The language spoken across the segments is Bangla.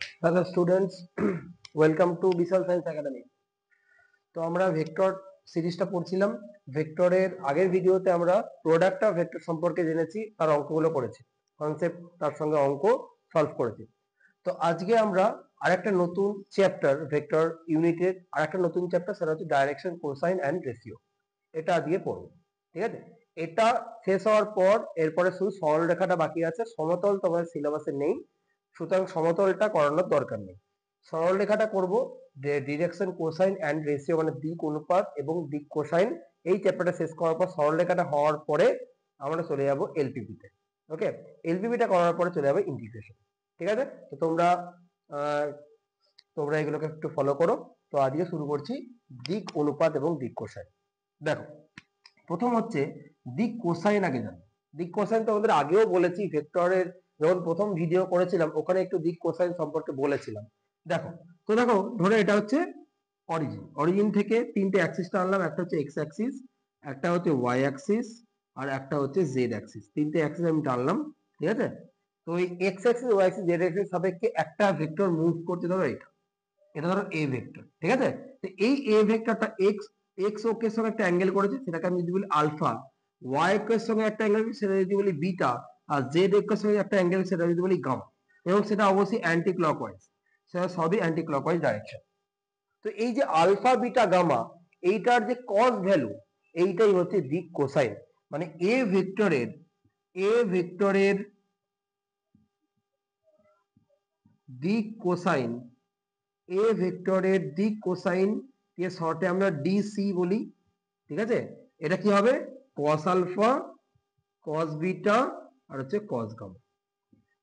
Hello students, welcome to Visual Science Academy. তো আমরা ভেক্টর সিরিজটা পড়ছিলাম। ভেক্টরের আগের ভিডিওতে আমরা প্রোডাক্ট অফ ভেক্টর সম্পর্কে জেনেছি, তার অঙ্কগুলো করেছি, কনসেপ্ট তার সঙ্গে অঙ্ক সলভ করেছি। তো আজকে আমরা আরেকটা নতুন চ্যাপ্টার ভেক্টর ইউনিটের আরেকটা নতুন চ্যাপ্টার, সেটা হচ্ছে ডাইরেকশন, কোসাইন অ্যান্ড রেশিও। এটা আজকে পড়বো, ঠিক আছে? এটা শেষ হওয়ার পর এরপরে শুধু সরল রেখাটা বাকি আছে। সমতল তোমার সিলেবাসে নেই, সুতরাং সমতলটা করানোর দরকার নেই। সরল রেখাটা করব, ডিরেকশন, কোসাইন অ্যান্ড রেশিও মানে দিক অনুপাত এবং দিক কোসাইন। এই চ্যাপ্টারটা শেষ করার পর সরল রেখাটা হওয়ার পরে আমরা চলে যাব এলপিপি তে। ওকে, এলপিপিটা করার পরে চলে যাবে ইন্টিগ্রেশন। ঠিক আছে, তো তোমরা এগুলোকে একটু ফলো করো। তো আজকে শুরু করছি দিক অনুপাত এবং দিক কোসাইন। দেখো, প্রথম হচ্ছে দিক কোসাইন। আগে জানো দিক কোসাইন, তোমাদের আগেও বলেছি, ভেক্টরের যখন প্রথম ভিডিও করেছিলাম ওখানে একটু দিক কোসাইন সম্পর্কে বলেছিলাম। দেখো, ধরো এটা হচ্ছে অরিজিন থেকে তিনটে অ্যাক্সিসটা আনলাম। একটা হচ্ছে এক্স অ্যাক্সিস, একটা হচ্ছে ওয়াই অ্যাক্সিস, আর একটা হচ্ছে জেড অ্যাক্সিস। তিনটে অ্যাক্সিস আমি টানলাম, ঠিক আছে? তো এই x axis, y axis, z axis সাপেক্ষে একটা ভেক্টর মুভ করতে, ধরো এটা ধরো এ ভেক্টর, ঠিক আছে? তো এই এ ভেক্টরটা এক্স অক্ষের সঙ্গে একটা অ্যাঙ্গেল করেছে, সেটাকে আমি যদি বলি আলফা। ওয়াই অক্ষের সঙ্গে একটা অ্যাঙ্গেল, সেটা যদি বলি বিটা। আর জেড অক্ষের সঙ্গে একটা অ্যাঙ্গেল, সেটা যদি বলি গামা। এবং সেটা অবশ্যই অ্যান্টি ক্লকওয়াইজ, সেটা সবই অ্যান্টি ক্লকওয়াইজ ডাইরেকশন। তো এই যে আলফা, বিটা, গামা, এইটার যে কস ভ্যালু, এইটাই হচ্ছে দিক কোসাইন। মানে এ ভেক্টরের দিক কোসাইন, এ ভেক্টরের দিক কোসাইন কে শর্টে আমরা ডিসি বলি, ঠিক আছে? এটা কি হবে? কস আলফা, কস বিটা, আর হচ্ছে কস গামা,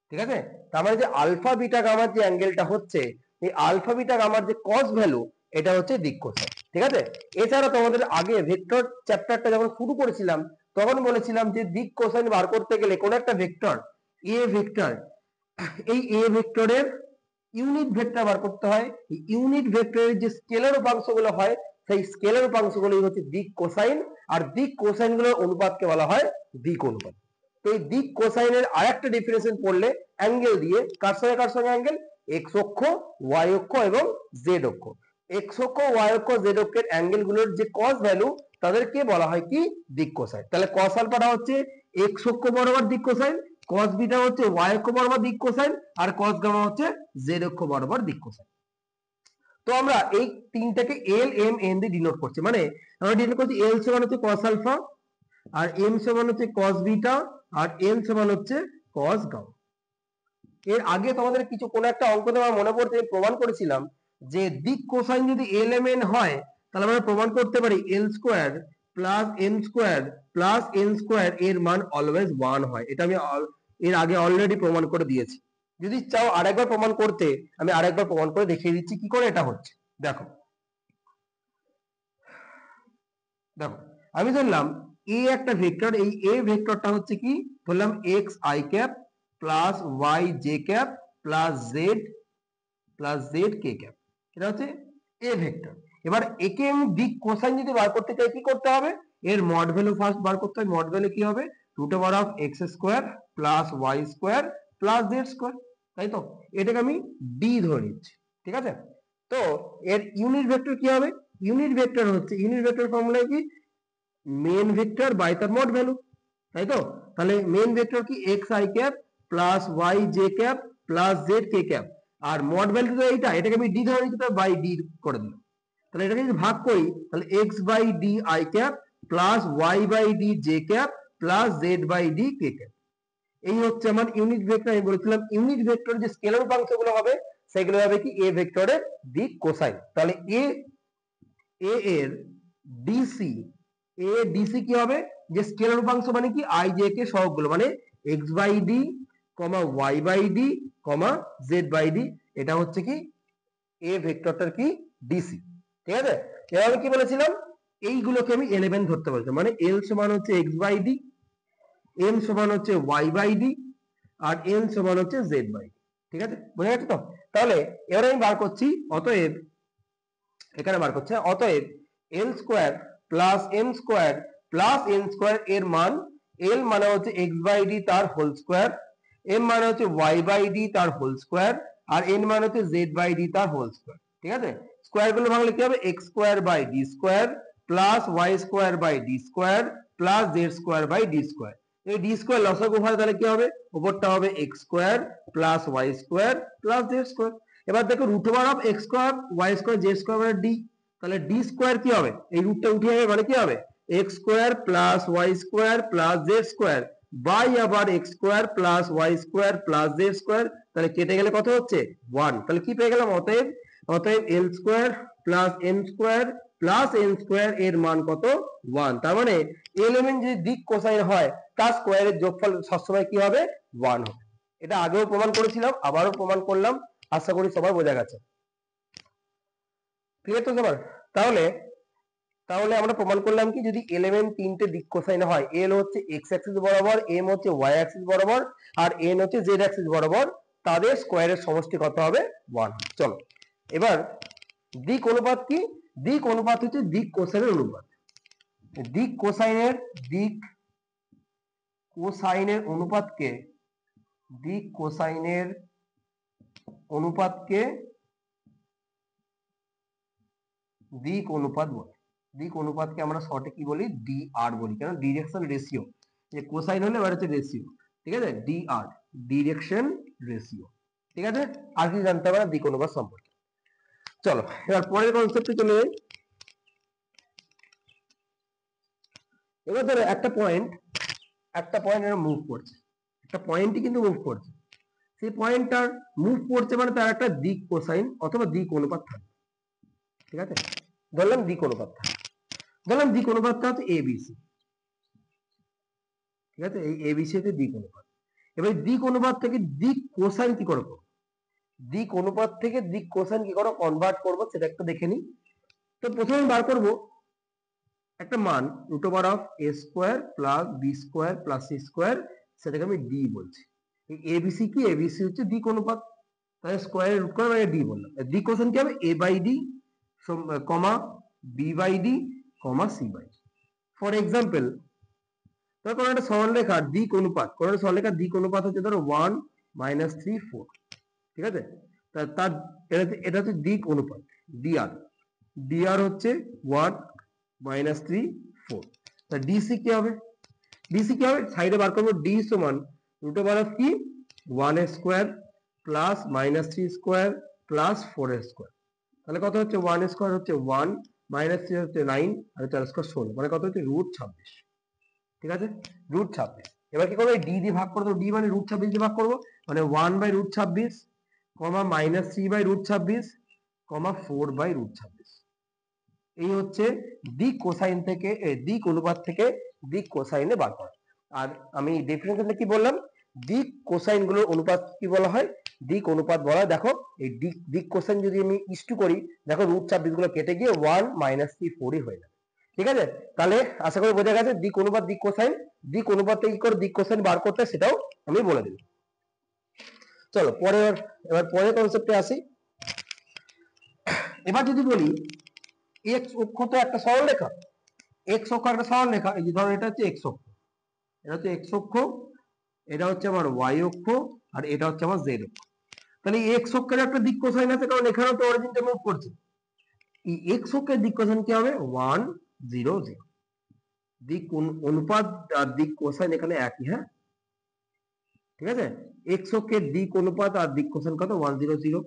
ঠিক আছে? তার মানে যে আলফা, বিটা, গামার যে অ্যাঙ্গেলটা হচ্ছে, এই আলফা, বিটা, গামার যে কস ভ্যালু, এটা হচ্ছে দিক কোসাইন, ঠিক আছে? এছাড়া তোমাদের আগে ভেক্টর চ্যাপ্টারটা যখন শুরু করেছিলাম তখন বলেছিলাম যে দিক কোসাইন বার করতে গেলে কোন একটা ভেক্টর, এ ভেক্টর, এই এ ভেক্টরের ইউনিট ভেক্টর বার করতে হয়। ইউনিট ভেক্টরের যে স্কেলার উপাংশগুলো হয়, সেই স্কেলার উপাংশগুলোই হচ্ছে দিক কোসাইন। আর দিক কোসাইন গুলোর অনুপাতকে বলা হয় দিক অনুপাত। তো এই দিক কোসাইনের আরেকটা ডেফিনেশন পড়লে, অ্যাঙ্গেল দিয়ে, কার সঙ্গে অ্যাঙ্গেল? এক্স অক্ষ, ওয়াই অক্ষ এবং জেড অক্ষ। এক্স অক্ষ, ওয়াই অক্ষ, জেড অক্ষের অ্যাঙ্গেল গুলোর যে কস ভ্যালু, তাদেরকে বলা হয় কি? দিক কোসাইন। তাহলে কস আলফাটা হচ্ছে এক্স অক্ষ বরাবর দিক কোসাইন, কস বিটা হচ্ছে ওয়াই অক্ষ বরাবর দিক কোসাইন, আর কস গামা হচ্ছে জেড অক্ষ বরাবর দিক কোসাইন। তো আমরা এই তিনটাকে এল, এম, এন দিয়ে ডিনোট করছি। মানে আমরা ডিনোট করছি এল সমান হচ্ছে কস আলফা, আর এম সমান হচ্ছে কস বিটা, আর এন সমান হচ্ছে কস গামা। এর আগে তোমাদের কোন একটা অঙ্ক তোমার মনে পড়ছে, প্রমাণ করেছিলাম যে দিক কোসাইন যদি এল, এম, এন হয়, তাহলে আমরা প্রমাণ করতে পারি L square plus M square plus N square এর মান অলওয়েজ 1 হয়। এটা আমি এর আগে অলরেডি প্রমাণ করে দিয়েছি। যদি চাও আরেকবার প্রমাণ করতে, আমি আরেকবার প্রমাণ করে দেখিয়ে দিচ্ছি কি করে এটা হচ্ছে। দেখো, আমি ধরলাম এ একটা ভেক্টর। এই এ ভেক্টরটা হচ্ছে কি? ধরলাম x i cap plus y j cap plus z k cap. এটা হচ্ছে এ ভেক্টর। এবার একে আমি দিক কোসাইন যদি বার করতে চাই, কি করতে হবে? এর মড ভ্যালু ফার্স্ট বার করতে হবে। মড ভ্যালু কি হবে? Root over of x square plus Y square plus Z square, তাই তো? এটাকে আমি ডি ধরে নিচ্ছি, ঠিক আছে? তো এর ইউনিট ভেক্টর কি হবে? ইউনিট ভেক্টর ফর্মুলা কি? মেন ভেক্টর বাই তার মড ভ্যালু, তাই তো? তাহলে মেন ভেক্টর কি? X i cap plus y j cap plus z k cap. আর মড ভ্যালু তো এইটা, এটাকে আমি ডি ধরে নিচ্ছি, বাই ডি করে দিলাম। তাহলে এটাকে যদি ভাগ করি, তাহলে x by d i cap plus y by d j cap plus z by d k cap. এই হচ্ছে আমার ইউনিট ভেক্টর। আমি বলেছিলাম ইউনিট ভেক্টর যে স্কেলার উপাংশগুলো হবে, সেগুলো হবে কি? এ ভেক্টরের দিক কোসাইন। তাহলে এ এর ডিসি, ডিসি কি হবে? যে স্কেলার উপাংশ মানে কি? আই জে কে সহগগুলো, মানে x by d, y by d, z by d. এটা হচ্ছে কি? এ ভেক্টরটার কি? ডিসি, ঠিক আছে? এবার আমি কি বলেছিলাম? এইগুলোকে আমি 11 ধরতে বলছি। মানে এল সমান হচ্ছে এক্স বাই ডি, এম সমান হচ্ছে ওয়াই বাই ডি, আর এন সমান হচ্ছে জেড বাই ডি, ঠিক আছে? বুঝে গেছে তো? তাহলে এবার আমি বার করছি, অতএব এখানে বার করছে, অতএব L square plus M square plus N square এর মান, এল মানে হচ্ছে এক্স বাই ডি তার হোল স্কোয়ার, এম মানে হচ্ছে ওয়াই বাই ডি তার হোল স্কোয়ার, আর n মানে হচ্ছে জেড বাই ডি তার হোল স্কোয়ার। ঠিক আছে, স্কোয়ার গুলো ভাঙলে কি হবে, X square by D square plus Y square by D square plus Z square by D square. এই ডি স্কোয়ার লসাগু হয় তাহলে কি হবে, উপরটা হবে X square plus Y square plus Z square. এবার দেখো root over of x square Y square Z square মানে ডি, তাহলে ডি স্কোয়ার কি হবে, এই রুটটা উঠে যাবে মানে কি হবে X square plus Y square plus Z square by আবার X square plus Y square plus Z square, তাহলে কেটে গেলে কত হচ্ছে 1। তাহলে কি পেয়ে গেলাম, অতএব L square plus M square plus N square এর মান কত 1। তার মানে এলিমেন্ট যদি দিক কোসাইন হয় তার স্কোয়ারের যোগফল সবসময় কি হবে 1 হবে। এটা আগেও প্রমাণ করেছিলাম, আবারও প্রমাণ করলাম, আশা করি সবার বোঝা গেছে। ক্লিয়ার তো সবার? তাহলে আমরা প্রমাণ করলাম কি, যদি এলিমেন্ট তিনটে দিক কোসাইন হয়, এল হচ্ছে এক্স অ্যাক্সিস বরাবর, এম হচ্ছে ওয়াই অ্যাক্সিস বরাবর আর এন হচ্ছে জেড অ্যাক্সিস বরাবর, তাদের স্কোয়ারের সমষ্টি কত হবে 1। চলো এবার দিক অনুপাত কি, দিক অনুপাত হচ্ছে দিক কোসাইনের অনুপাত। দিক কোসাইনের অনুপাতকে দিক অনুপাত বলে। দিক অনুপাতকে আমরা শর্টে কি বলি, ডিআর বলি, কারণ ডিরেকশন রেশিও, যে কোসাইন হলে এবার হচ্ছে রেশিও। ঠিক আছে, ডিআর ডিরেকশন রেশিও। ঠিক আছে, আর কি জানতে হবে দিক অনুপাত সম্পর্কে। চলো এবার পরের কনসেপ্টে চলে যাই। এবার ধরো একটা পয়েন্ট এরা মুভ করছে, একটা পয়েন্টই কিন্তু মুভ করছে, সেই পয়েন্টটার মুভ করছে মানে তার একটা দিক কোসাইন অথবা দিক অনুপাত থাকবে। ঠিক আছে, ধরলাম দিক অনুপাতটা হচ্ছে এবিসি। ঠিক আছে, এই এবিসি হচ্ছে দিক অনুপাত। এবার দিক অনুপাত থেকে দিক কোসাইন কি করে করবো, দিক অনুপাত থেকে দিক কোসাইন কি করে কনভার্ট করবো সেটা একটু দেখে নিই। তো প্রথমে বার করব একটা মান root over of a square plus b square plus c square, সেটাকে আমি ডি বলছি। এই এবিসি কি, এবিসি হচ্ছে দিক অনুপাত, তাহলে স্কোয়ারের রুট করে ডি বললাম। দিক কোসাইন কি হবে, A by D comma B by D comma C by D. For example ধর কোনো একটা সরলরেখার দিক অনুপাত, কোনো একটা সরলরেখার দিক অনুপাত হচ্ছে ধরো 1 - 3 4। ঠিক আছে, তার এটা হচ্ছে দিক অনুপাত ডিআর হচ্ছে 1 - 3 4। তা ডিসি কি হবে, সাইডে বার করবো ডি সমান রুট ওভার অফ কি 1 square plus -3 square plus 4 square. তাহলে কত হচ্ছে 1 স্কোয়ার হচ্ছে 1 -3 হচ্ছে 9 আর 4 স্কোয়ার 16, মানে কত হচ্ছে √26। ঠিক আছে, √26। এবার কি করবো, ডি দিয়ে ভাগ করে দেবো, ডি মানে √26 দিয়ে ভাগ করবো, মানে 1/√26 কমা -3/√26 কমা 4/√26। এই হচ্ছে দিক কোসাইন থেকে দিক অনুপাত থেকে দিক কোসাইনে বার করা। আর আমি ডেফিনেশনে কি বললাম, দিক কোসাইন গুলোর অনুপাত কি বলা হয়, দিক অনুপাত বলা হয়। দেখো এই দিক কোসাইন যদি আমি ইস্টু করি, দেখো √26 গুলো কেটে গিয়ে 1 - 3 4ই হয়ে যাবে। ঠিক আছে, তাহলে আশা করি বোঝা গেছে দিক অনুপাত দিক কোসাইন। দিক অনুপাত থেকে কি করে দিক কোসাইন বার করতে সেটাও আমি বলে দিই। চলো এবার পরের কনসেপ্টে আসি। এবার যদি বলি এক্স অক্ষ তো একটা সরলরেখা, এক্স অক্ষ একটা সরলরেখা, এই যে ধরো এটা হচ্ছে এক্স অক্ষ, এটা হচ্ছে এক্স অক্ষ, এটা হচ্ছে আমার ওয়াই অক্ষ আর এটা হচ্ছে আমার জেড অক্ষ। তাহলে এক্স অক্ষের একটা দিক কোসাইন আছে, কারণ এখানেও তো অরিজিনটা মুভ করছে। এই এক্স অক্ষের দিক কোসাইন কি হবে 1 0 0। দিক অনুপাত আর দিক কোসাইন এখানে একই। হ্যাঁ, ঠিক আছে, এক্স অক্ষের দিক অনুপাত আর দিক কোসাইন কত 1 0 0।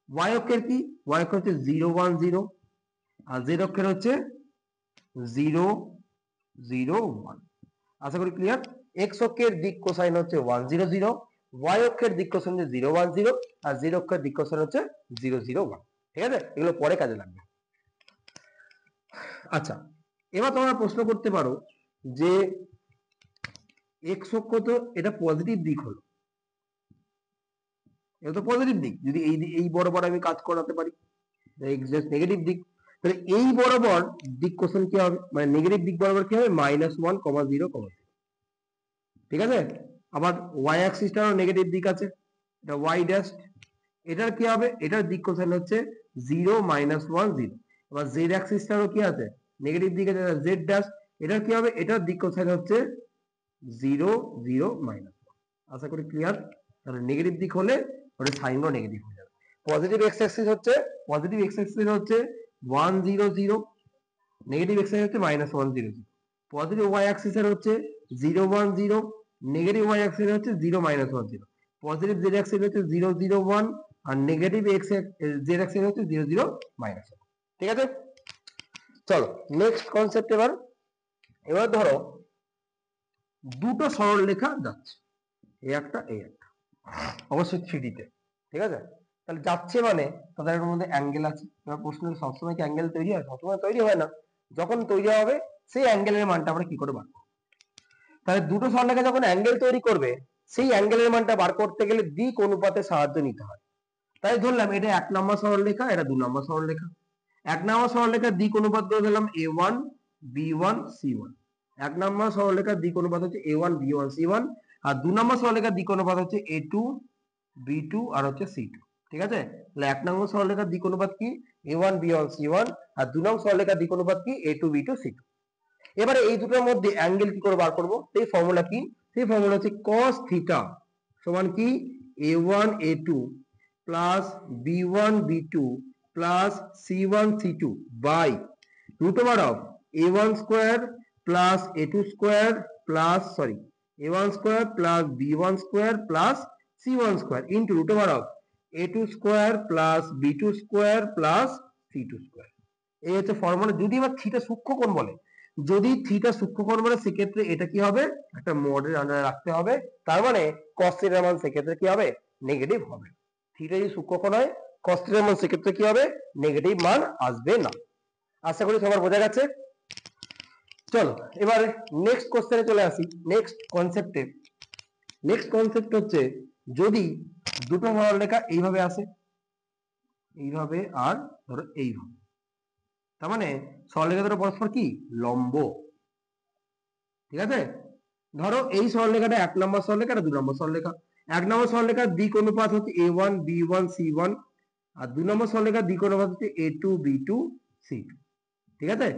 ওয়াই অক্ষের কি, ওয়াই অক্ষ হচ্ছে 0 1 0 আর জেড অক্ষের হচ্ছে 0 0 1। আশা করি ক্লিয়ার। এক্স অক্ষের দিক কোসাইন হচ্ছে 1 0 0, ওয়াই অক্ষের দিক কোসাইন হচ্ছে 0 1 0 আর জেড অক্ষের দিক কোসাইন হচ্ছে 0 0 1। ঠিক আছে, এগুলো পরে কাজে লাগবে। আচ্ছা, এবার তোমরা প্রশ্ন করতে পারো যে এক্স অক্ষ তো এটা পজিটিভ দিক হলো, এটা তো পজিটিভ দিক, যদি এই বরাবর আমি কাজ করাতে পারি, এক্স নেগেটিভ দিক, তাহলে এই বরাবর দিক কোসাইন কি হবে, মানে নেগেটিভ দিক বরাবর কি হবে -1 0 0। ঠিক আছে, আবার ওয়াই অ্যাক্সিসটারও নেগেটিভ দিক আছে, এটা ওয়াই ড্যাশ, এটার কি হবে, এটার দিক কোসাইন হচ্ছে 0 - 1 0। আবার জেড অ্যাক্সিসটারও কি আছে নেগেটিভ দিক আছে, জেড ড্যাশ, এটার কি হবে, এটার দিক কোসাইন হচ্ছে 0 0 - 1। আশা করি ক্লিয়ার। তাহলে নেগেটিভ দিক হলে ওটা সাইনও নেগেটিভ হয়ে যাবে। পজিটিভ এক্স অ্যাক্সিস হচ্ছে 1 0 0, নেগেটিভ এক্স অ্যাক্সিস হচ্ছে -1 0 0। পজিটিভ ওয়াই অ্যাক্সিসের হচ্ছে 0 1 0, নেগেটিভ ওয়াই অ্যাক্সিস হচ্ছে 0 -1 0। পজিটিভ জেড অ্যাক্সিস হচ্ছে 0 0 1, আর নেগেটিভ এক্স জেড অ্যাক্সিস হচ্ছে 0 0 -1। ঠিক আছে, চলো নেক্সট কনসেপ্ট। এবার ধরো দুটো সরল রেখা যাচ্ছে, এই একটা এই একটা, অবশ্যই 3D তে। ঠিক আছে, তাহলে যাচ্ছে মানে তাদের মধ্যে অ্যাঙ্গেল আছে। এবার প্রশ্ন, সবসময় কি অ্যাঙ্গেল তৈরি হয়? সবসময় তৈরি হয় না। যখন তৈরি হবে সেই অ্যাঙ্গেলের মানটা আমরা কি করে বার করব? তাহলে দুটো সরলরেখা যখন অ্যাঙ্গেল তৈরি করবে, সেই অ্যাঙ্গেলের মানটা বার করতে গেলে দিক অনুপাতে সাহায্য নিতে হয়। তাই ধরলাম এটা 1 নম্বর সরলরেখা, এটা 2 নম্বর সরলরেখা। 1 নম্বর সরলরেখার দিক অনুপাত করে দিলাম a1 b1 c1। 1 নম্বর সরলরেখার দিক অনুপাত হচ্ছে a1 b1 c1, আর 2 নম্বর সরলরেখার দিক অনুপাত হচ্ছে a2 b2 আর হচ্ছে c2। ঠিক আছে, তাহলে 1 নম্বর সরলরেখার দিক অনুপাত কি a1 b1 c1, আর 2 নম্বর সরলরেখার দিক অনুপাত কি a2 b2 c2। এবারে এই দুটোর মধ্যে অ্যাঙ্গেল কি করে বার করব? সেই ফর্মুলা কি? সেই ফর্মুলা হচ্ছে cos থিটা সমান কি a1 a2 plus b1 b2 plus c1 c2 by root over of a1 square plus a2 square plus a1 square plus b1 square plus c1 square into root over of a2 square plus b2 square plus c2 square। এই হচ্ছে ফর্মুলা। যদি আবার থিটা সূক্ষ্মকোণ বলে, যদি থিটা সূক্ষ্মকোণ বলে সেক্ষেত্রে এটা কি হবে? একটা মডেল আন্ডারে রাখতে হবে। তার মানে cos থিটার মান সেক্ষেত্রে কি হবে? নেগেটিভ হবে। থিটা যদি সূক্ষ্মকোণ হয়, cos থিটার মান সেক্ষেত্রে কি হবে? নেগেটিভ মান আসবে না। আশা করি সবার বোঝা গেছে। চলো এবার নেক্সট কোশ্চেনে চলে আসি, নেক্সট কনসেপ্টে। নেক্সট কনসেপ্ট হচ্ছে যদি দুটো সরলরেখা এইভাবে আসে, এইভাবে আর ধরো এইভাবে, তার মানে সরলরেখা দুটো পরস্পর কি লম্ব। ঠিক আছে, ধরো এই সরলরেখাটা 1 নম্বর সরলরেখা, এটা 2 নম্বর সরলরেখা। 1 নম্বর সরলরেখার দিক অনুপাত হচ্ছে a1 b1 c1, আর 2 নম্বর সরলরেখার দিক অনুপাত হচ্ছে a2 b2 c2। ঠিক আছে,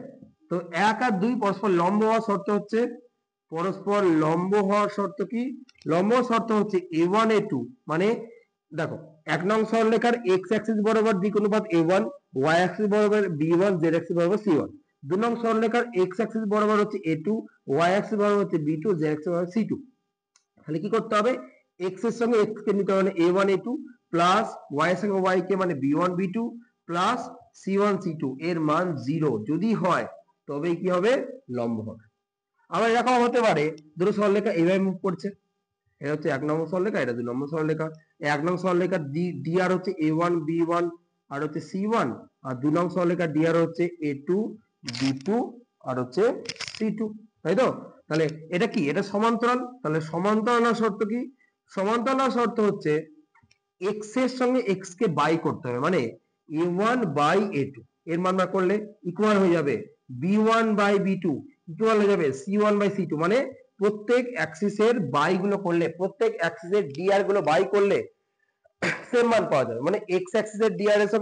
তো 1 আর 2 পরস্পর লম্ব হওয়ার শর্ত হচ্ছে, পরস্পর লম্ব হওয়ার শর্ত কি? লম্ব শর্ত হচ্ছে a1 a2, মানে দেখো 1 নং সরলরেখার x অ্যাক্সিস বরাবর দিক অনুপাত a1, y অ্যাক্সিস বরাবর b1, z অ্যাক্সিস বরাবর c1। 2 নং সরলরেখার x অ্যাক্সিস বরাবর হচ্ছে a2, y অ্যাক্সিস বরাবর হচ্ছে b2, z অ্যাক্সিস বরাবর c2। তাহলে কি করতে হবে? x এর সঙ্গে x কে নিতে হবে, a1 a2 প্লাস y এর সঙ্গে y কে মানে b1 b2 plus c1 c2 এর মান 0 যদি হয় তবেই কি হবে? লম্ব হবে। আবার এরকম হতে পারে দুটো সরলরেখা এইভাবে মুভ করছে, এটা হচ্ছে 1 নম্বর সরলরেখা, এটা 2 নম্বর সরলরেখা। 1 নং সরলরেখার dr হচ্ছে a1 b1 আর হচ্ছে c1, আর 2 নং সরলরেখার dr হচ্ছে a2 b2 আর হচ্ছে c2। তাই তো? তাহলে এটা কি? এটা সমান্তরাল। তাহলে সমান্তরাল শর্ত কি? সমান্তরাল শর্ত হচ্ছে x এর সঙ্গে x কে বাই করতে হবে, মানে a1 বাই a2 এর মান বার করলে ইকুয়াল হয়ে যাবে b1 বাই b2 ইকুয়াল হয়ে যাবে c1 বাই c2। মানে প্রত্যেক অ্যাক্সিসের বাই গুলো করলে, প্রত্যেক অ্যাক্সিসের dr গুলো বাই করলে সেম মান পাওয়া যাবে। মানে x অ্যাক্সিসের dr এর সব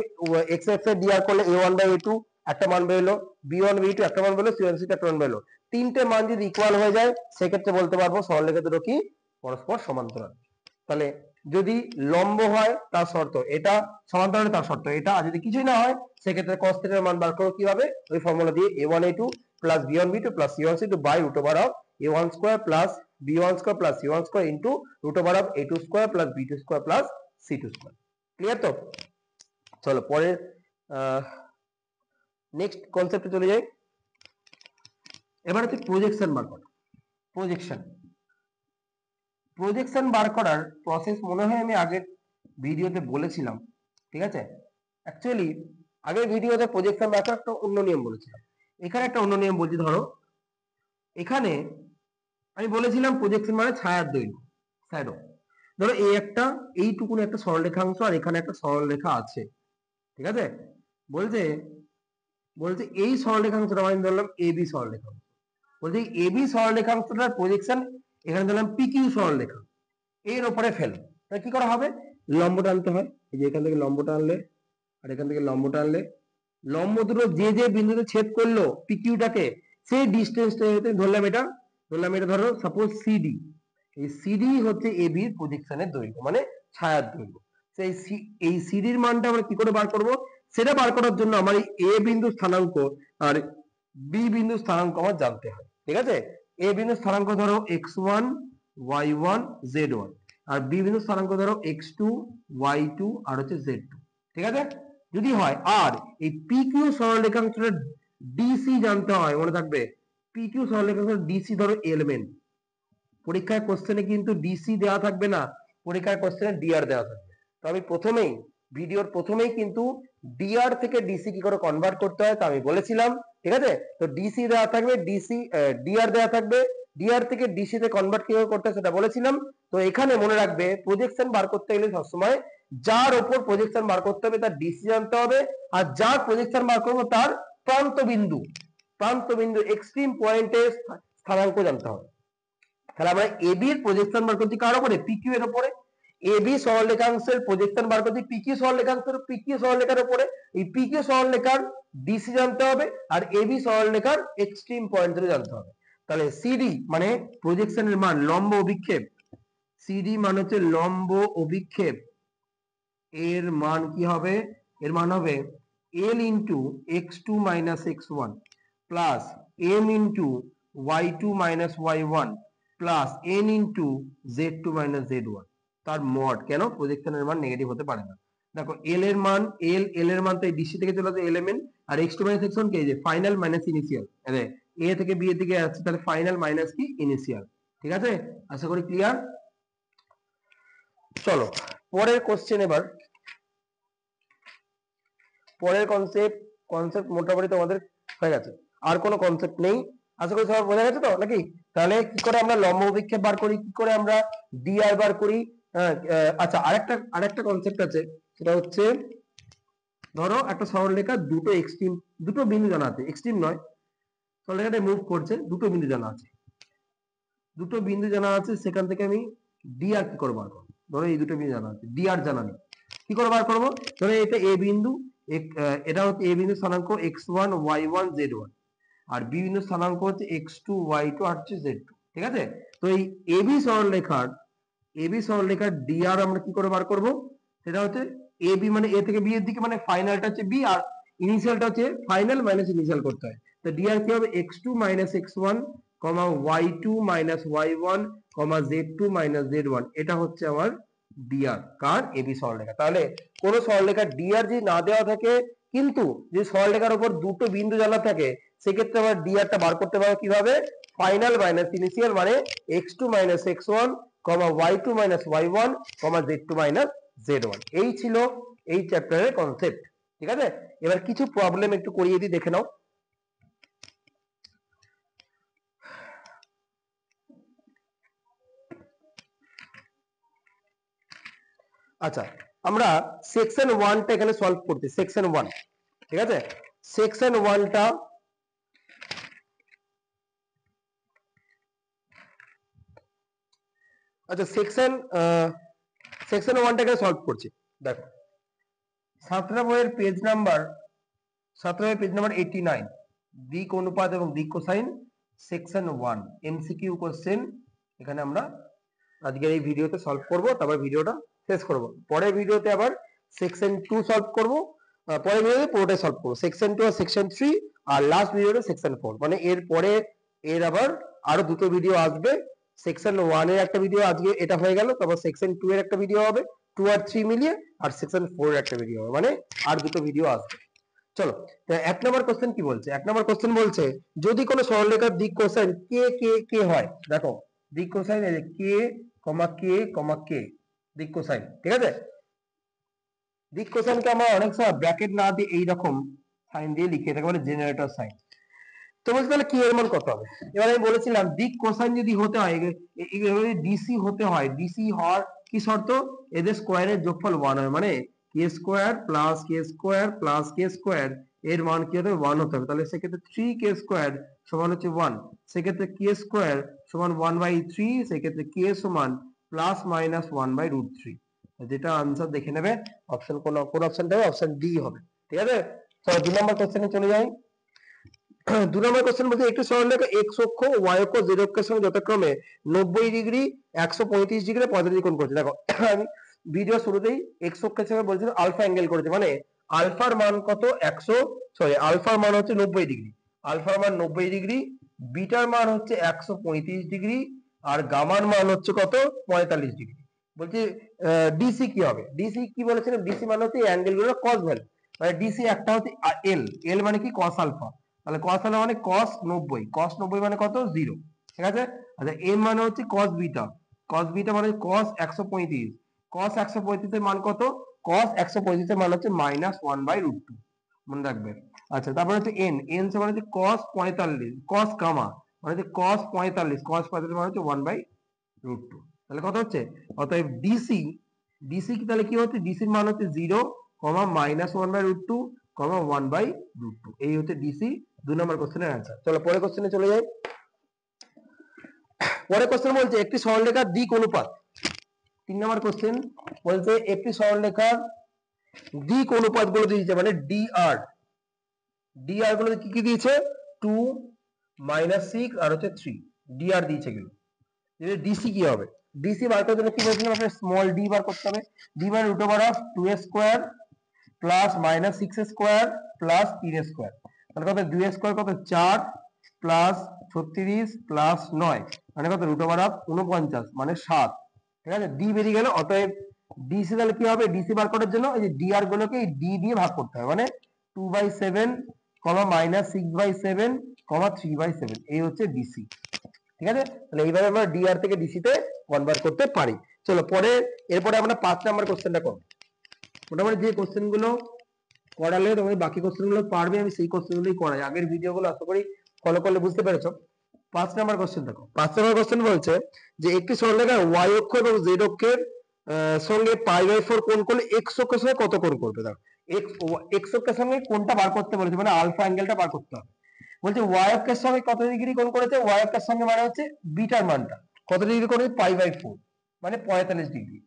x অ্যাক্সিসের dr করলে a1 বাই a2 একটা মান বেরোলো, b1 b2 একটা মান বেরোলো, c1 c2 একটা মান বেরোলো। তিনটে মান যদি ইকুয়াল হয়ে যায় সেক্ষেত্রে বলতে পারবো সরলরেখা দুটো কি পরস্পর সমান্তরাল। তাহলে যদি লম্ব হয় তার শর্ত এটা, সমান্তরাল তার শর্ত এটা, আর যদি কিছুই না হয় সেক্ষেত্রে cos থিটার মান বার করব কিভাবে? ওই ফর্মুলা দিয়ে a1 a2 plus b1 b2 plus c1 c2 by root over of a1 square plus b1 square plus c1 square into root over of a2 square plus b2 square plus c2 square. Clear তো? চলো পরের নেক্সট কনসেপ্টে চলে যাই। এবার হচ্ছে প্রজেকশন বার করা। প্রজেকশন বার করার প্রসেস মনে হয় আমি আগের ভিডিওতে বলেছিলাম। ঠিক আছে, অ্যাকচুয়ালি আগের ভিডিওতে প্রজেকশন বার করার একটা অন্য নিয়ম বলেছিলাম, এখানে একটা অন্য নিয়ম বলছি। ধরো এখানে আমি বলেছিলাম প্রজেকশন মানে ছায়ার দৈর্ঘ্য, শ্যাডো। ধরো এই একটা এইটুকুন একটা সরলরেখাংশ আর এখানে একটা সরলরেখা আছে। ঠিক আছে, বলছে বলছে এই সরলরেখাংশটা আমি ধরলাম এবি সরলরেখাংশ। বলছে এবি সরলরেখাংশটার প্রজেকশন এখানে ধরলাম পিকিউ সরলরেখা, এর উপরে ফেলো। তাহলে কি করা হবে? লম্ব টানতে হয়। এই যে এখান থেকে লম্ব টানলে আর এখান থেকে লম্ব টানলে, লম্ব দুটো যে যে বিন্দুতে ছেদ করলো পিকিউটাকে সেই ডিস্টেন্সটা ধরলাম এটা, ধরো সাপোজ সিডি। এই সিডি হচ্ছে এবি এর প্রজেকশনের দৈর্ঘ্য, মানে ছায়ার দৈর্ঘ্য। এই সিডির মানটা আমরা কি করে বার করব, সেটা বার করার জন্য আমার এই এ বিন্দু স্থানাঙ্ক আর বি বিন্দু স্থানাঙ্ক আমার জানতে হয়। ঠিক আছে, এ বিন্দু স্থানাঙ্ক ধরো x1 y1 z1 আর বি বিন্দু স্থানাঙ্ক ধরো x2 y2 আর হচ্ছে z2। ঠিক আছে, যদি হয় আর এই PQ সরলরেখাংশের DC জানতে হয়, মনে থাকবে PQ সরলরেখাংশের DC ধরো এলিমেন্ট, পরীক্ষায় কোশ্চেনে কিন্তু ডিসি দেওয়া থাকবে না, পরীক্ষার কোশ্চেনে ডিআর দেওয়া থাকবে। তো আমি প্রথমেই ভিডিওর প্রথমেই কিন্তু ডিআর থেকে ডিসি কি করে কনভার্ট করতে হয় তা আমি বলেছিলাম। ঠিক আছে, তো ডিসি দেওয়া থাকবে, ডিসি ডিআর দেওয়া থাকবে, ডিআর থেকে ডিসি তে কনভার্ট কিভাবে করতে হয় সেটা বলেছিলাম। তো এখানে মনে রাখবে প্রজেকশন বার করতে গেলে সবসময় যার উপর প্রজেকশন বার করতে হবে তার ডিসি জানতে হবে, আর যার প্রজেকশন বার করবো তার প্রান্ত বিন্দু এক্সট্রিম পয়েন্টের স্থানাঙ্ক জানতে হবে। তাহলে আমরা এবি এর প্রজেকশন বার করছি কার উপরে, পিকিউ এর উপরে। এবি সরলরেখাংশের প্রজেকশন বার করছি পিকিউ সরলরেখার উপরে। এই পিকিউ সরলরেখার ডিসি জানতে হবে আর এবি সরলরেখার এক্সট্রিম পয়েন্ট ধরে জানতে হবে। তাহলে সিডি মানে প্রজেকশনের মান, লম্ব অভিক্ষেপ, সিডি মানে হচ্ছে লম্ব অভিক্ষেপ, এর মান কি হবে, এর মান হবে l into x2 minus x1 plus m into y2 minus y1 plus n into z2 minus z1 তার মড। কেন, প্রজেকশনের মান নেগেটিভ হতে পারে না। দেখো এল এর মান এল এর মান তো ডিসি থেকে চলে আসে এলিমেন্ট, আর x2 মাইনাস x1 কে যে ফাইনাল মাইনাস ইনিশিয়াল, আরে এ থেকে বি এর দিকে আসছে তাহলে ফাইনাল মাইনাস কি ইনিশিয়াল। ঠিক আছে, আশা করি ক্লিয়ার। চলো পরের কোশ্চেন। এবার পরের কনসেপ্ট মোটামুটি তোমাদের হয়ে গেছে, আর কোনো কনসেপ্ট নেই, আশা করি সবার বোঝা গেছে তো নাকি। তাহলে কি করে আমরা লম্ব অভিক্ষেপ বার করি, কি করে আমরা ডিআর বার করি। আচ্ছা, আরেকটা কনসেপ্ট আছে, সেটা হচ্ছে ধরো একটা সরলরেখা দুটো বিন্দু জানা আছে, এক্সট্রিম নয়, সরলরেখাটা মুভ করছে, দুটো বিন্দু জানা আছে, সেখান থেকে আমি ডিআর কি করে বার করবো। ধরো এই দুটো বিন্দু জানা আছে, ডিআর জানা নেই, কি করে বার করবো। ধরো এটা এ বিন্দু, এটা হচ্ছে এ বিন্দু স্থানাঙ্ক x1 y1 z1 আর বি বিন্দু স্থানাঙ্ক হচ্ছে x2 y2 আর হচ্ছে z2। ঠিক আছে, তো এই এবি সরলরেখার ডিআর আমরা কি করে বার করব, সেটা হচ্ছে এবি মানে এ থেকে বি এর দিকে, মানে ফাইনালটা হচ্ছে বি আর ইনিশিয়ালটা হচ্ছে ফাইনাল মাইনাস ইনিশিয়াল করতে হয়। তো ডিআর কি হবে, x2 মাইনাস x1 কমা y2 মাইনাস y1 কমা z2 মাইনাস z1, এটা হচ্ছে আমার ডিআর কার, এবি সরলরেখা। তাহলে কোন সরলরেখার ডিআর যদি না দেওয়া থাকে কিন্তু যদি সরলরেখার উপর দুটো বিন্দু জানা থাকে, সেক্ষেত্রে আমরা ডিআরটা বার করতে পারবো কিভাবে, ফাইনাল মাইনাস ইনিশিয়াল মানে x2 মাইনাস x1 কমা y2 মাইনাস y1 কমা z2 মাইনাস z1। এই ছিল এই চ্যাপ্টারের কনসেপ্ট। ঠিক আছে, এবার কিছু প্রবলেম একটু করিয়ে দিই, দেখে নাও। আচ্ছা, আমরা সেকশন 1টা এখানে সলভ করতে, সেকশন 1। ঠিক আছে, সেকশন 1টা আচ্ছা সেকশন 1টা এখানে সলভ করছি। দেখো 17 বইয়ের পেজ নাম্বার 89, দিক অনুপাত এবং দিক কোসাইন, সেকশন 1 এমসিকিউ কোশ্চেন এখানে আমরা আজকের এই ভিডিওতে সলভ করব, তারপর ভিডিওটা শেষ করব। পরের ভিডিওতে আবার সেকশন 2 সলভ করব, পরের ভিডিওতে পুরোটাই সলভ করব, সেকশন 2 আর সেকশন 3, আর লাস্ট ভিডিওতে সেকশন 4। মানে এর পরে এর আবার আরো দুটো ভিডিও আসবে। সেকশন 1 এর একটা ভিডিও আজকে এটা হয়ে গেল, তারপর সেকশন 2 এর একটা ভিডিও হবে, 2 আর 3 মিলিয়ে, আর সেকশন 4 এর একটা ভিডিও হবে, মানে আর দুটো ভিডিও আসবে। চলো, এক নম্বর কোশ্চেন কি বলছে, এক নম্বর কোশ্চেন বলছে যদি কোনো সরলরেখার দিক কোসাইন কে কে কে হয়, দেখো দিক কোসাইন এই যে কে কমা কে কমা কে, দিক কোসাইন। ঠিক আছে, দিক কোসাইনকে আমরা অনেক সময় ব্র্যাকেট না দিয়ে এইরকম সাইন দিয়ে লিখে থাকি, মানে জেনারেটর সাইন। তো বলছি তাহলে কি এর মান কত হবে। এবার আমি বলেছিলাম দিক কোসাইন যদি হতে হয়, ডিসি হতে হয়, ডিসি হওয়ার কি শর্ত, এদের স্কোয়ারের যোগফল 1 হয়, মানে কে স্কোয়ার প্লাস কে স্কোয়ার প্লাস কে স্কোয়ার এর মান কি হতে হবে, 1 হতে হবে। তাহলে সেক্ষেত্রে 3 কে স্কোয়ার সমান হচ্ছে 1, সেক্ষেত্রে কে স্কোয়ার সমান 1/3, সেক্ষেত্রে কে সমান প্লাস মাইনাস 1/√3। যেটা আনসার দেখে নেবে, অপশন কোন অপশনটা হবে, অপশন ডি হবে। ঠিক আছে, চলো 2 নম্বর কোশ্চেনে চলে যাই। 2 নম্বর কোশ্চেন বলছে একটি সরলরেখা x অক্ষ y অক্ষ z অক্ষের সঙ্গে যথাক্রমে 90 ডিগ্রি 135 ডিগ্রি 45 কোণ করছে। দেখো আমি ভিডিও শুরুতেই এক্স অক্ষ হিসেবে বলছিল আলফা অ্যাঙ্গেল করেছে, মানে আলফার মান কত 100 আলফার মান হচ্ছে 90 ডিগ্রি, আলফার মান 90 ডিগ্রি, বিটার মান হচ্ছে 135 ডিগ্রি, আর গামার মান হচ্ছে কত 45 ডিগ্রি। বলছি ডিসি কি হবে, ডিসি কি বলেছিলাম, ডিসি মানে হচ্ছে এই অ্যাঙ্গেল গুলোর কস ভ্যালু, মানে ডিসি একটা হচ্ছে এল, এল মানে কি কস আলফা, তাহলে কস আলফা মানে কস 90, কস 90 মানে কত 0, ঠিক আছে। আচ্ছা এম মানে হচ্ছে কস বিটা, কস বিটা মানে কস 135, কস 135 এর মান কত, কস 135 এর মান হচ্ছে -1/√2, মনে রাখবে। আচ্ছা তারপরে হচ্ছে এন, এন সমান হচ্ছে কস 45, কস গামা মানে হচ্ছে কস 45, কস 45 মানে হচ্ছে 1/√2, তাহলে কত হচ্ছে, অতএব ডিসি, ডিসি কি তাহলে কি হচ্ছে, ডিসির মান হচ্ছে 0, -1/√2, 1/√2, এই হচ্ছে ডিসি 2 নম্বর কোশ্চেনের অ্যান্সার। চলো পরের কোশ্চেনে চলে যাই। পরের কোশ্চেন বলছে একটি সরলরেখার দিক অনুপাত, 3 নম্বর কোশ্চেন বলছে একটি সরলরেখার দিক অনুপাত গুলো দিয়েছে, মানে ডিআর, ডিআর গুলো কি কি দিয়েছে 2, -6 আর হচ্ছে 3, ডিআর দিয়েছে এগুলো। ডিসি কি হবে, ডিসি বার করার জন্য কি বলেছিলাম আপনার, স্মল ডি বার করতে হবে, ডি মানে √2 square plus -6 square plus 3 square, তাহলে কত 2 স্কয়ার কত 4 প্লাস 36 প্লাস 9 মানে কত √49 মানে 7, ঠিক আছে। ডি বেরিয়ে গেল, অতএব ডিসি তাহলে কি হবে, ডিসি বার করার জন্য এই যে ডিআর গুলোকে এই ডি দিয়ে ভাগ করতে হবে, মানে 2/7, -6/7, 3/7, এই হচ্ছে ডিসি, ঠিক আছে। তাহলে এইভাবে আমরা ডিআর থেকে ডিসি তে কনভার্ট করতে পারি। চলো পরে, এরপরে আমরা 5 নাম্বার কোশ্চেনটা করব। মোটামুটি যে কোশ্চেন গুলো করালে তোমাদের বাকি কোশ্চেন গুলো পারবে, আমি সেই কোশ্চেন গুলোই করাই, আগের ভিডিও গুলো আশা করি ফলো করলে বুঝতে পেরেছো। 5 নাম্বার কোশ্চেন দেখো, 5 নাম্বার কোশ্চেন বলছে যে একটি সরলরেখার y অক্ষ এবং z অক্ষের সঙ্গে π/4 কোণ করলে x অক্ষের সঙ্গে কত কোণ করবে, দেখো x অক্ষের সঙ্গে কোণটা বার করতে বলেছে, মানে আলফা অ্যাঙ্গেলটা বার করতে হবে। বলছে y অক্ষের সঙ্গে কত ডিগ্রি কোণ করেছে, y অক্ষের সঙ্গে মানে হচ্ছে বিটার মানটা কত ডিগ্রি করবে π/4 মানে 45 ডিগ্রি,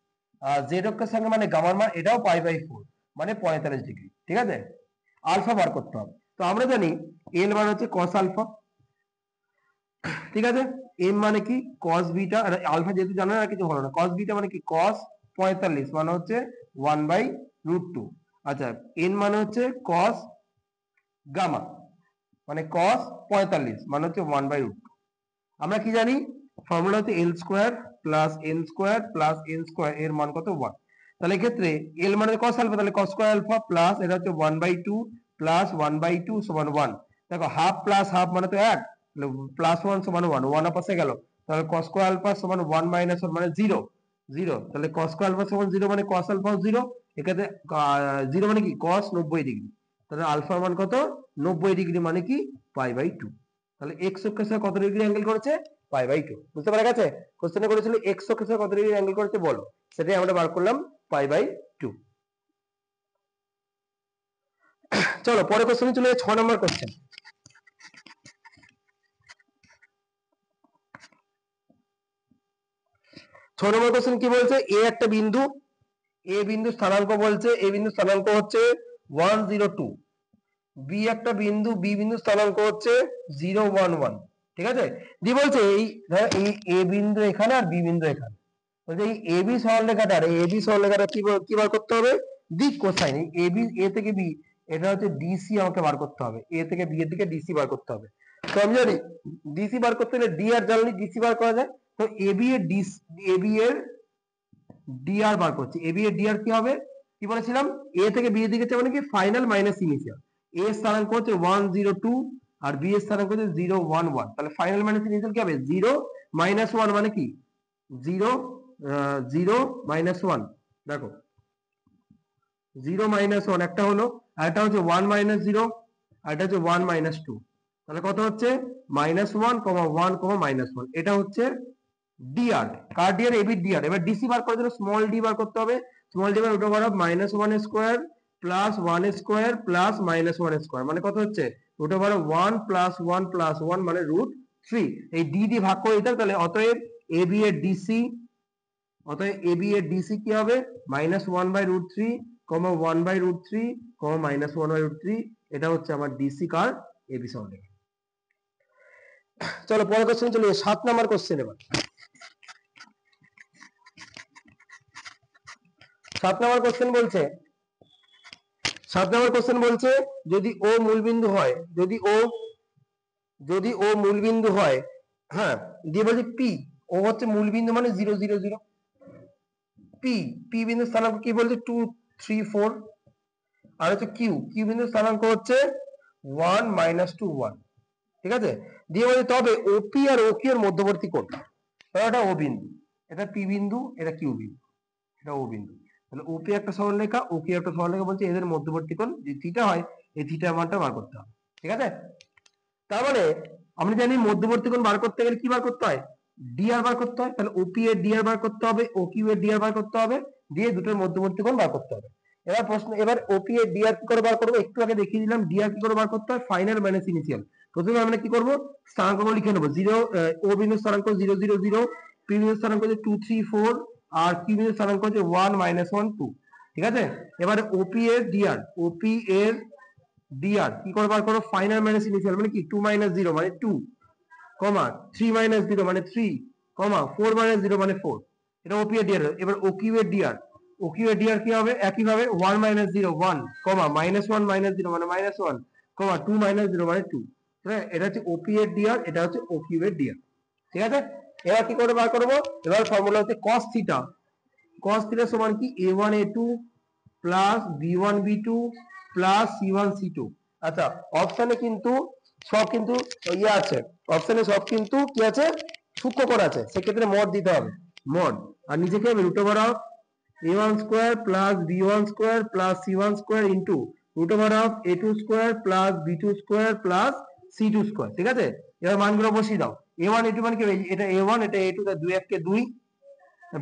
আর z অক্ষের সঙ্গে মানে গামার মান এটাও π/4 মানে 45 ডিগ্রি, ঠিক আছে। আলফা বার করতে হবে, তো আমরা জানি এল মানে হচ্ছে cos আলফা, ঠিক আছে। এম মানে কি cos বিটা, আর আলফা যেহেতু জানো না কিছু হলো না, cos বিটা মানে কি cos 45 মানে হচ্ছে 1/√2, আচ্ছা এন মানে হচ্ছে cos গামা মানে cos 45 মানে হচ্ছে 1/√2। আমরা কি জানি ফর্মুলা হচ্ছে L square plus N square plus N square, এর মান কত 1, তাহলে এক্ষেত্রে এল মানে cos আলফা, তাহলে cos স্কয়ার আলফা প্লাস এটা হচ্ছে 1/2 প্লাস 1/2 সমান 1, দেখো হাফ প্লাস হাফ মানে তো 1, প্লাস 1 সমান 1, 1 পাশে গেল, তাহলে cos স্কয়ার আলফা সমান 1 - 1 মানে 0, 0, তাহলে cos স্কয়ার আলফা সমান 0 মানে cos আলফা 0, এক্ষেত্রে 0 মানে কি cos 90 ডিগ্রি, তাহলে আলফার মান কত 90 ডিগ্রি মানে কি π/2, তাহলে x অক্ষের সাথে কত ডিগ্রি অ্যাঙ্গেল করেছে π/2, বুঝতে পারা গেছে। কোশ্চেনে করেছিল x অক্ষের সাথে কত ডিগ্রি অ্যাঙ্গেল করেছে বলো, সেটাই আমরা বার করলাম π/2। চলো পরের কোশ্চেনে চলে যাই, 6 নম্বর কোশ্চেন। 6 নম্বর কোশ্চেন কি বলছে, এ একটা বিন্দু, এ বিন্দু স্থানাঙ্ক বলছে, এ বিন্দু স্থানাঙ্ক হচ্ছে 102, বি একটা বিন্দু, বি বিন্দু স্থানাঙ্ক হচ্ছে 011, ঠিক আছে। দি বলছে এই এ বিন্দু এখানে আর বি বিন্দু এখানে, বলছে এই এ বি সরলরেখাটা, এ বি সরলরেখাটা কি বার করতে হবে, দিক কোসাইন, এ বি, এ থেকে বি, এটা হচ্ছে ডিসি আমাকে বার করতে হবে, এ থেকে বি এর দিকে ডিসি বার করতে হবে। তো আমি জানি ডিসি বার করতে হলে ডি আর জানলে ডিসি বার করা যায়, তো এ বি এর ডিস, এ বি এর ডিআর বার করছি, এ বি এর ডিআর কি হবে, কি বলেছিলাম এ থেকে বি এর দিকে মানে কি ফাইনাল মাইনাস ইনিশিয়াল, এ স্থানাঙ্ক হচ্ছে 102 আর বি এর স্থানাঙ্ক হচ্ছে 011, তাহলে ফাইনাল মাইনাস ইনিশিয়াল কি হবে 0 - 1 মানে কি 0 0 - 1, দেখো 0 - 1 একটা হলো, আর একটা হচ্ছে 1 - 0 আর এটা হচ্ছে 1 - 2, তাহলে কত হচ্ছে -1, 1, -1, এটা হচ্ছে ডিআর, কার ডিআর, এবি ডিআর। এবার ডিসি বার করার জন্য স্মল ডি বার করতে হবে, স্মল ডি মানে √1 square plus 1 square plus -1 square মানে কত হচ্ছে √1 প্লাস 1 প্লাস 1 মানে √3, এই ডি দিয়ে ভাগ করে দিতে হবে, তাহলে অতএব এবি এর ডিসি, অতএব এবি এর ডিসি কি হবে -1/√3, 1/√3, -1/√3, এটা হচ্ছে আমার ডিসি কার, এবি সরলরেখা। চলো পরের কোশ্চেন চলে 7 নাম্বার কোশ্চেন। এবার 7 নম্বর কোশ্চেন বলছে 7 নম্বর কোশ্চেন বলছে যদি ও মূলবিন্দু হয়, যদি ও মূলবিন্দু হয়, হ্যাঁ, দিয়ে বলছে পি, ও হচ্ছে মূলবিন্দু মানে 0 0 0, পি, পি বিন্দু স্থানাঙ্ক কি বলছে 2 3 4, আর হচ্ছে কিউ, কিউ বিন্দু স্থানাঙ্ক হচ্ছে 1 -2 1, ঠিক আছে। দিয়ে বলছে তবে ওপি আর ওকিউ এর মধ্যবর্তী কোণ, এটা ও বিন্দু, এটা পি বিন্দু, এটা কিউ বিন্দু, এটা ও বিন্দু, তাহলে ওপি একটা সরলরেখা, ওকিউ একটা সরলরেখা, বলছে এদের মধ্যবর্তী কোণ যে থিটা হয়, এই থিটা মানটা বার করতে হবে, ঠিক আছে। তার মানে আমরা জানি মধ্যবর্তী কোণ বার করতে গেলে কি বার করতে হয়, ডিআর বার করতে হয়, তাহলে ওপি এর ডিআর বার করতে হবে, ওকিউ এর ডিআর বার করতে হবে, দিয়ে দুটোর মধ্যবর্তী কোণ বার করতে হবে। এবার প্রশ্ন, এবার ওপি এর ডিআর কি করে বার করবো, একটু আগে দেখিয়ে দিলাম ডিআর কি করে বার করতে হয়, ফাইনাল মাইনাস ইনিশিয়াল। প্রথমে আমরা কি করব, স্থানাঙ্কগুলো লিখে নেবো, 0 ও বিন্দু স্থানাঙ্ক 0 0 0, পি বিন্দু স্থানাঙ্ক হচ্ছে 2 3 4, আর কিউ বিন্দু স্থানাঙ্ক হচ্ছে 1 -1 2, ঠিক আছে। এবারে ওপি এর ডিআর, ওপি এর ডিআর কি করে বার করো, ফাইনাল মাইনাস ইনিশিয়াল মানে কি 2 - 0 মানে 2, 3 - 0 মানে 3, 4 - 0 মানে 4, এটা ওপি এর ডিআর। এবার ওকিউ এর ডিআর, ওকিউ এর ডিআর কি হবে, একই ভাবে 1 - 0 1, -1 - 0 মানে -1, 2 - 0 মানে 2, এটা হচ্ছে ওপি এর ডিআর, এটা হচ্ছে ওকিউ এর ডিআর, ঠিক আছে। এবার কি করে বার করবো, এবার ফর্মুলা হচ্ছে cos থিটা, cos থিটা সমান কি a1 a2 plus b1 b2 plus c1 c2। আচ্ছা, অপশনে কিন্তু সব কিন্তু ইয়ে আছে, অপশনে সব কিন্তু কি আছে, সূক্ষ্ম কোণ আছে, সেক্ষেত্রে মড দিতে হবে, মড, আর নিচে কি হবে, root over of a1 square plus b1 square plus c1 square into root over of a2 square plus b2 square plus c2 square, ঠিক আছে। এবার মানগুলো বসিয়ে দাও, a1 a2 মানে কি, এটা a1 এটা a2, তা 2 1 কে 2,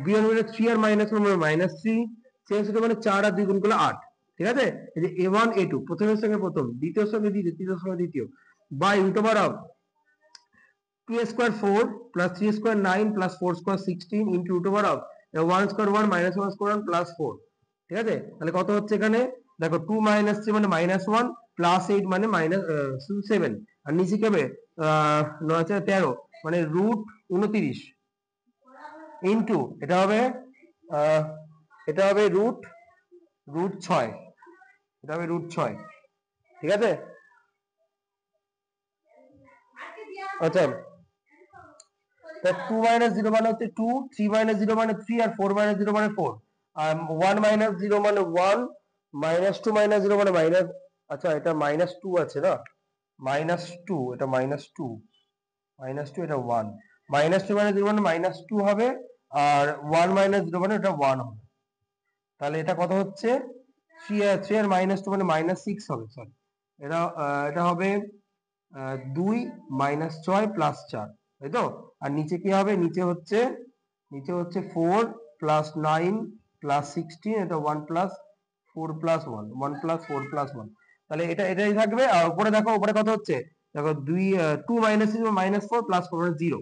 b1 মানে 3 আর -1 মানে -3, চেঞ্জ হতে মানে 4 আর 2 গুণ করলে 8, ঠিক আছে। এই যে a1 a2 প্রথমের সঙ্গে প্রথম, দ্বিতীয়ের সঙ্গে দ্বিতীয়, তৃতীয়ের সঙ্গে দ্বিতীয়, by root over of 2 square 4 plus 3 square 9 plus 4 square 16 into root over of 1 square 1 -1 square 1 plus 4, ঠিক আছে। তাহলে কত হচ্ছে এখানে দেখো, 2 - 3 মানে -1 প্লাস 8 মানে -7, আর নিচে কি হবে 9 4 13 মানে রুট 29 ইনটু এটা হবে রুট 6, এটা হবে রুট 6, ঠিক আছে। আচ্ছা, 2 - 0 মানে হচ্ছে 2, 3 - 0 মানে 3, আর 4 - 0 মানে 4, আর 1 - 0 মানে 1, -2 - 0 মানে মাইনাস, আচ্ছা এটা -2 আছে না, -2, এটা -2, এটা 1, -2 - 0 মানে -2 হবে, আর 1 - 0 মানে এটা 1 হবে, তাহলে এটা কত হচ্ছে 3 আর -2 মানে -6 হবে, সরি, এটা হবে 2 -6 প্লাস 4, তাই তো। আর নিচে কি হবে, নিচে হচ্ছে 4 প্লাস 9 প্লাস 16, এটা 1 প্লাস 4 প্লাস 1, 1 প্লাস 4 প্লাস 1, তাহলে এটাই থাকবে। আর উপরে দেখো, উপরে কত হচ্ছে দেখো, 2 -4 প্লাস 4 মানে 0,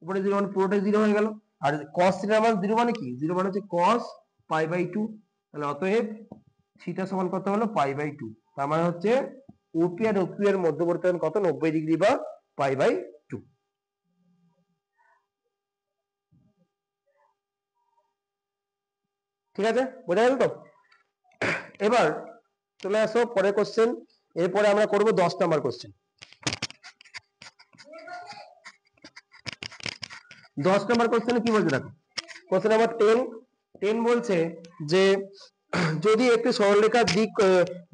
উপরে 0 মানে পুরোটাই 0 হয়ে গেল। আর cos থিটা মান 0 মানে কি, 0 মানে হচ্ছে cos π/2, তাহলে অতএব থিটা সমান কত হলো π/2, তার মানে হচ্ছে ওপি আর ওকিউ এর মধ্যবর্তী কোণ কত, 90 ডিগ্রি বা π/2, ঠিক আছে, বোঝা গেল তো। এবার চলে আসো পরের কোশ্চেন, এরপরে আমরা করব 10 নাম্বার কোশ্চেন। 10 নাম্বার কোশ্চেনে কি বলছে দেখো, কোশ্চেন নাম্বার 10 বলছে যে যদি একটি সরলরেখার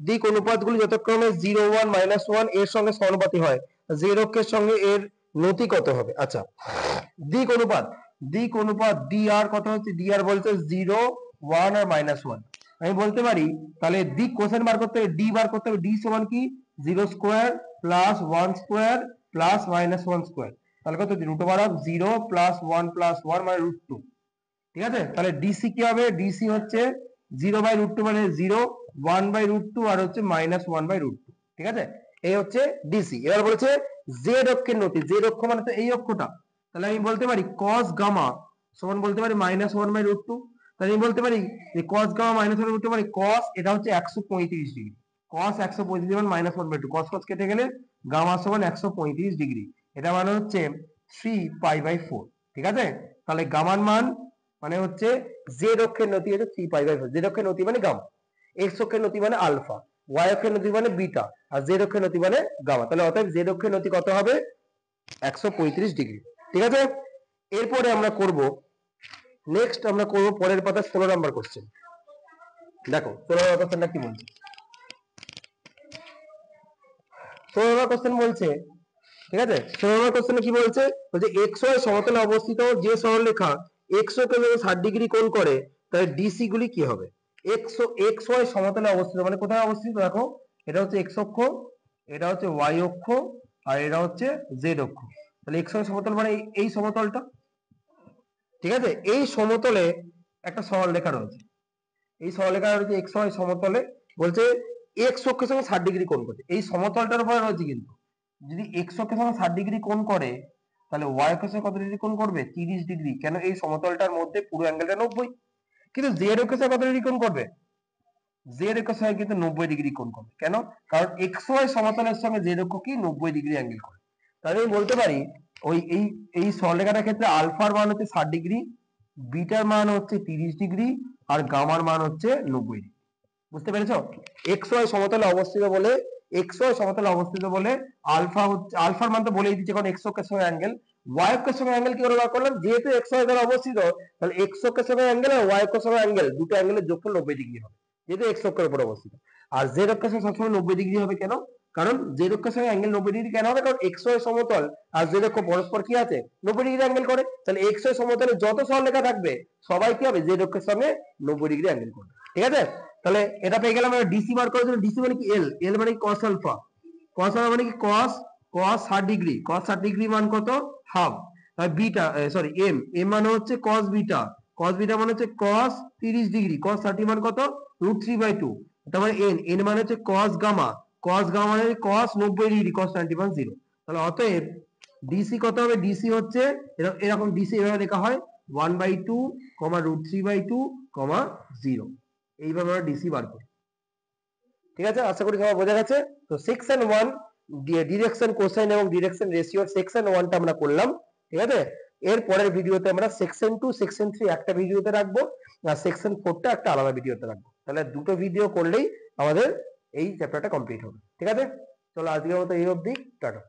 দিক অনুপাতগুলি যথাক্রমে 0 1 -1 এর সঙ্গে সমানুপাতিক হয়, z অক্ষের সঙ্গে এর নতি কত হবে। আচ্ছা, দিক অনুপাত dr কত হচ্ছে, dr বলতে 0 1 আর -1, আমি বলতে পারি তাহলে দিক কোসাইন বার করতে হবে, d বার করতে হবে, d সমান কি 0 square plus 1 square plus -1 square, তাহলে কত root over of 0 plus 1 plus 1 মানে √2, ঠিক আছে। তাহলে ডিসি কি হবে, ডিসি হচ্ছে 0/√2 মানে 0, 1/√2 আর হচ্ছে -1/√2, ঠিক আছে, এই হচ্ছে ডিসি। এবার বলেছে জেড অক্ষের নতি, জেড অক্ষ মানে তো এই অক্ষটা, তাহলে আমি বলতে পারি cos গামা সমান বলতে পারি -1/√2, তাহলে আমি বলতে পারি যে cos গামা -1/√2 মানে cos, এটা হচ্ছে 135 ডিগ্রি, cos 135 মানে -1/2, cos cos কেটে গেলে গামা সমান 135 ডিগ্রি, এটা মানে হচ্ছে 3 π/4, ঠিক আছে। তাহলে গামার মান মানে হচ্ছে জেড অক্ষের নতি হচ্ছে 3π/4, জেড অক্ষের নতি মানে গামা, এক্স অক্ষের নতি মানে আলফা, ওয়াই অক্ষের নতি মানে বিটা, আর জেড অক্ষের নতি মানে গামা। তাহলে অতএব জেড অক্ষের নতি কত হবে? 135 ডিগ্রি। ঠিক আছে, এরপরে আমরা করব নেক্সট আমরা করব পরের পাতা 16 নাম্বার কোশ্চেন। দেখো 16 নম্বর কোশ্চেনটা কি বলছে। 16 নম্বর কোশ্চেন বলছে, ঠিক আছে, 16 নম্বর কোশ্চেনে কি বলছে? বলছে এক্স ওয়াই সমতলে অবস্থিত যে সরলরেখা এক্স অক্ষের সাথে 60 ডিগ্রি কোণ করে তাহলে ডিসি গুলি কি হবে? এক্স ওয়াই সমতলে অবস্থিত মানে কোথায় অবস্থিত? দেখো এটা হচ্ছে এক্স অক্ষ, এটা হচ্ছে ওয়াই অক্ষ, আর এটা হচ্ছে জেড অক্ষ। তাহলে এক্স ওয়াই সমতল মানে এই সমতলটা, ঠিক আছে। এই সমতলে একটা সরলরেখা রয়েছে, এই সরলরেখা রয়েছে এক্স ওয়াই সমতলে, বলছে এক্স অক্ষের সঙ্গে 60 ডিগ্রি কোণ করছে, এই সমতলটার উপরে রয়েছে। কিন্তু যদি এক্স অক্ষের সঙ্গে 60 ডিগ্রি কোণ করে তাহলে ওয়াই অক্ষের সঙ্গে কত ডিগ্রি কোণ করবে? 30 ডিগ্রি। কেন? এই সমতলটার মধ্যে পুরো অ্যাঙ্গেলটা 90। কিন্তু জেড অক্ষের সঙ্গে কত ডিগ্রি কোণ করবে? জেড অক্ষের সঙ্গে কিন্তু 90 ডিগ্রি কোণ করবে। কেন? কারণ এক্স ওয়াই সমতলের সঙ্গে জেড অক্ষ কি 90 ডিগ্রি অ্যাঙ্গেল করে। তাহলে আমি বলতে পারি ওই এই সরলরেখাটার ক্ষেত্রে আলফার মান হচ্ছে 60 ডিগ্রি, বিটার মান হচ্ছে 30 ডিগ্রি, আর গামার মান হচ্ছে 90 ডিগ্রি। বুঝতে পেরেছো? এক্স ওয়াই সমতলে অবস্থিত বলে, এক্স ওয়াই সমতলে অবস্থিত বলে আলফা হচ্ছে, আলফার মান তো বলেই দিচ্ছে কারণ এক্স অক্ষের সঙ্গে অ্যাঙ্গেল, ওয়াই অক্ষের সঙ্গে অ্যাঙ্গেল কি করে বার করলাম? যেহেতু এক্স ওয়াই দ্বারা অবস্থিত তাহলে এক্স অক্ষের সঙ্গে অ্যাঙ্গেল আর ওয়াই অক্ষের সঙ্গে অ্যাঙ্গেল, দুটো অ্যাঙ্গেলের যোগফল 90 ডিগ্রি হবে, যেহেতু এক্স অক্ষের উপর অবস্থিত। আর জেড অক্ষের সঙ্গে সবসময় 90 ডিগ্রি হবে। কেন? কারণ জেড অক্ষের সঙ্গে অ্যাঙ্গেল 90 ডিগ্রি কেন হবে? কারণ এক্স ওয়াই সমতল আর জেড অক্ষ পরস্পর কি আছে? 90 ডিগ্রি অ্যাঙ্গেল করে। তাহলে এক্স ওয়াই সমতলে যত সরলরেখা থাকবে সবাই কি হবে? জেড অক্ষের সঙ্গে 90 ডিগ্রি অ্যাঙ্গেল করবে। ঠিক আছে, তাহলে এটা পেয়ে গেলাম। আমরা ডিসি বার করার জন্য ডিসি মানে কি? এল, এল মানে কস আলফা, কস আলফা মানে কি? কস, কস 60 ডিগ্রি, কস 60 ডিগ্রি মান কত? হাফ। আর বিটা সরি এম, এম মানে হচ্ছে কস বিটা, কস বিটা মানে হচ্ছে কস 30 ডিগ্রি, কস 30 মান কত? √3/2। তারপরে এন, এন মানে হচ্ছে কস গামা, কস গামা মানে কস 90 ডিগ্রি, কস 90 মান 0। তাহলে অতএব ডিসি কত হবে? ডিসি হচ্ছে এরকম, ডিসি এভাবে লেখা হয় 1/2, √3/2, 0। এইভাবে আমরা ডিসি বার করি। ঠিক আছে, আশা করি সবাই বোঝা গেছে। তো সেকশন 1 ডিরেকশন কোসাইন এবং ডিরেকশন রেশিও সেকশন 1টা আমরা করলাম। ঠিক আছে, এর পরের ভিডিওতে আমরা সেকশন 2 সেকশন 3 একটা ভিডিওতে রাখবো, আর সেকশন 4টা একটা আলাদা ভিডিওতে রাখবো। তাহলে দুটো ভিডিও করলেই আমাদের এই চ্যাপ্টারটা কমপ্লিট হবে। ঠিক আছে, চলো আজকের মতো এই অবধি, টাটা।